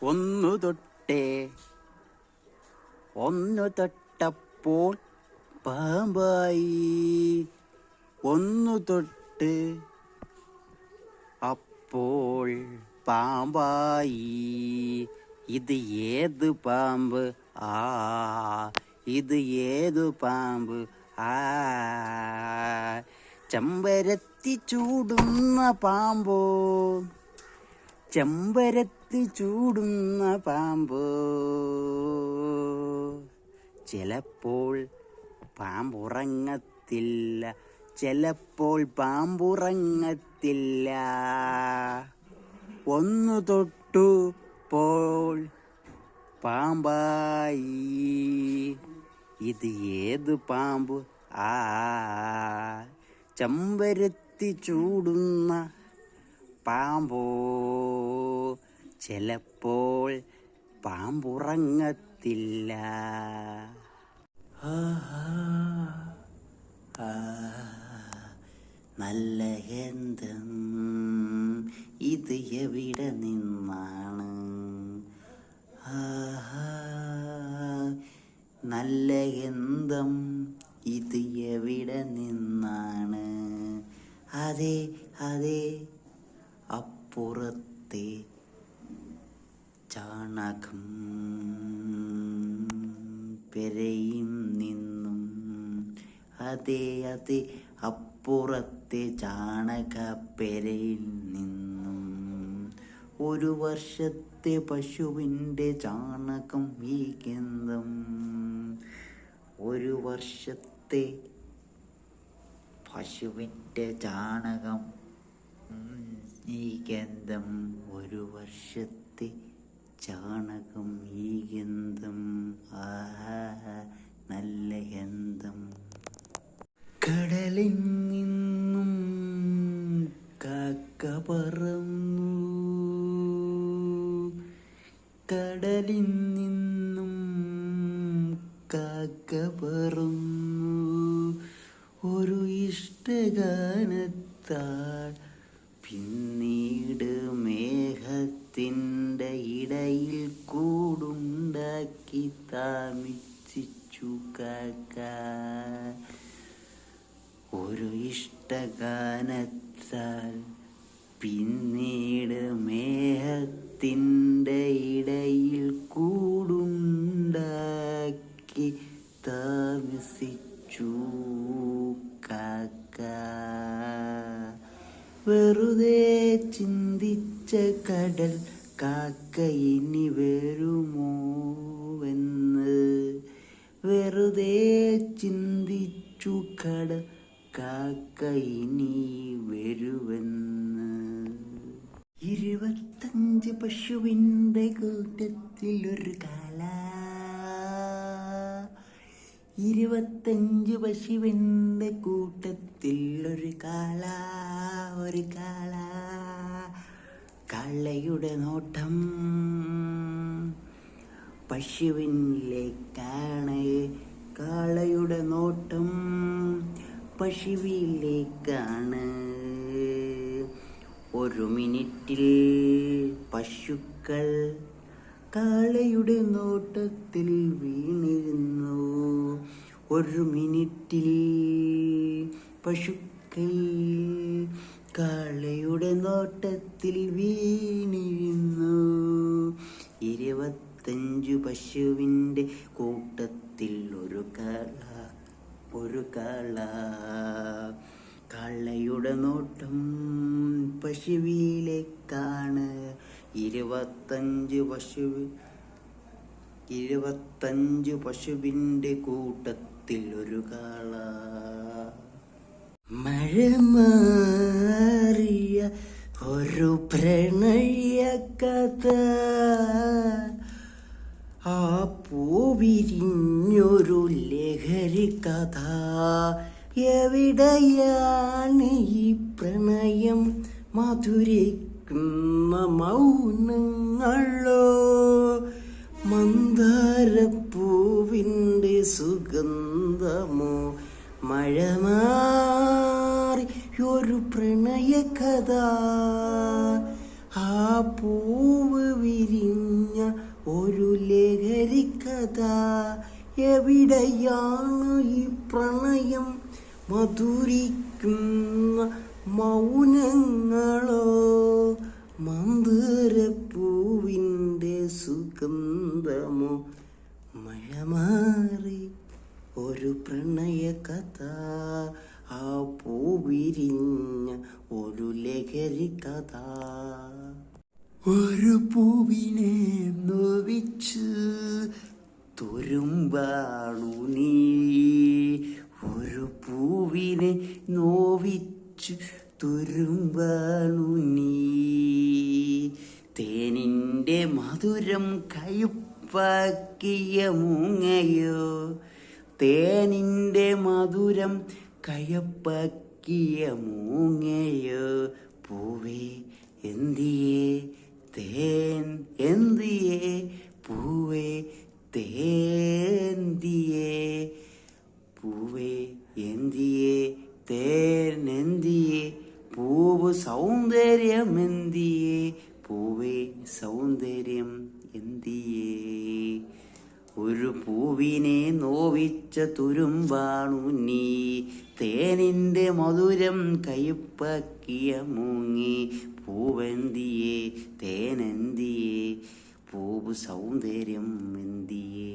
ഒന്നു തൊട്ടപ്പോൾ പാമ്പായി, ഒന്നു തൊട്ട് അപ്പോൾ പാമ്പായി. ഇത് ഏത് പാമ്പ്? ഇത് ഏതു പാമ്പ്? ചെമ്പരത്തി ചൂടുന്ന പാമ്പോ, ചെമ്പരത്തി ചൂടുന്ന പാമ്പോ. ചിലപ്പോൾ പാമ്പുറങ്ങത്തില്ല, ചിലപ്പോൾ പാമ്പുറങ്ങത്തില്ല. ഒന്നു തൊട്ടുപോൾ പാമ്പായി. ഇത് ഏത് പാമ്പ്? ചെമ്പരത്തി ചൂടുന്ന പാമ്പോ. ചിലപ്പോൾ പാമ്പുറങ്ങത്തില്ല. നല്ല ഗന്ധം, ഇത് എവിടെ നിന്നാണ്? നല്ല ഗന്ധം, ഇത് എവിടെ നിന്നാണ്? അതെ അതെ, അപ്പുറത്തെ ചാണകം പെരയിൽ നിന്നും. അതെ അതെ, അപ്പുറത്തെ ചാണകപ്പെരയിൽ നിന്നും. ഒരു വർഷത്തെ പശുവിൻ്റെ ചാണകം ഈ ഗന്ധം. ഒരു വർഷത്തെ പശുവിൻ്റെ ചാണകം ഈ ഗന്ധം. ഒരു വർഷത്തെ ചാണകം ഈ ഗന്ധം. നല്ല ഗന്ധം. കടലിൽ നിന്നും കാക്ക പറന്നു, കടലിൽ നിന്നും കാക്ക പറന്നു. ഒരു ഇഷ്ടഗാനത്താൽ പിന്നീട് മേഘത്തിൻ്റെ ഇടയിൽ കൂടുണ്ടാക്കി താമസിച്ചു കാക്ക. ഒരു ഇഷ്ടഗാനത്താൽ പിന്നീട് മേഘത്തിൻ്റെ ഇടയിൽ കൂടുണ്ടാക്കി താമസിച്ചു കാക്ക. വെറുതെ ചിന്തിച്ച കടൽ കാക്ക ഇനി വരുമോവെന്ന്. വെറുതെ ചിന്തിച്ചു കടൽ കാക്ക ഇനി വരുമെന്ന്. 25 പശുവിൻ്റെ കൂട്ടത്തിൽ ഒരു കാള, 25 പശുവിൻ്റെ കൂട്ടത്തിൽ ഒരു കാള, ഒരു കാള. കാളയുടെ നോട്ടം പശുവിലേക്കാണ്, കാളയുടെ നോട്ടം പശുവിലേക്കാണ്. ഒരു മിനിറ്റിൽ പശുക്കൾ കാളയുടെ നോട്ടത്തിൽ വീണിരുന്നു. ഒരു മിനിറ്റിൽ പശുക്കൾ കാളയുടെ നോട്ടത്തിൽ വീണിരുന്നു. 25 പശുവിൻ്റെ കൂട്ടത്തിൽ ഒരു കാള, ഒരു കാള. കാളയുടെ നോട്ടം പശുവിലേക്കാണ്. 25 പശുവിൻ്റെ കൂട്ടത്തിൽ ഒരു കാള. മഴ മാറിയ ഒരു പ്രണയ കഥ, ആ പൂവിരിഞ്ഞൊരു ലഹരി കഥ. എവിടെയാണ് ഈ പ്രണയം മധുരിക്കുന്ന മൗനങ്ങളോ? മന്ദാരപ്പൂവിൻ്റെ സുഗന്ധമോ? മഴ മാറി ഒരു പ്രണയ കഥ, ആ പൂവ് വിരിഞ്ഞ ഒരു ലഹരി കഥ. എവിടെയാണ് ഈ പ്രണയം മധുരിക്കുന്ന മൗനങ്ങളോ, മന്ദരപ്പൂവിൻ്റെ സുഗന്ധമോ, മഴ മാറി ഒരു പ്രണയ കഥ, ആ പൂവിരിഞ്ഞ ഒരു ലഹരി കഥ. ഒരു പൂവിനെ നോവിച്ച് തുരുമ്പാണു നീ, ഒരു പൂവിനെ നോവിച്ച് തുരുമ്പാണു നീ. തേനിൻ്റെ മധുരം കയ്പാക്കിയ മൂങ്ങയോ, തേനിൻ്റെ മധുരം കയ്പാക്കിയ മൂങ്ങയോ, പൂവേ എന്തിയേ തേൻ എന്തിയേ, പൂവേ തേന്തിയേ, പൂവേ എന്തിയേ തേൻ എന്തിയേ, പൂവ് സൗന്ദര്യം എന്തിയേ, പൂവേ സൗന്ദര്യം എന്തിയേ. ഒരു പൂവിനെ നോവിച്ച തുരുമ്പാണു നീ, തേനിൻ്റെ മധുരം കയ്പാക്കിയ മൂങ്ങി, പൂവെന്തിയേ തേനെന്തിയേ, പൂവ് സൗന്ദര്യം എന്തിയേ.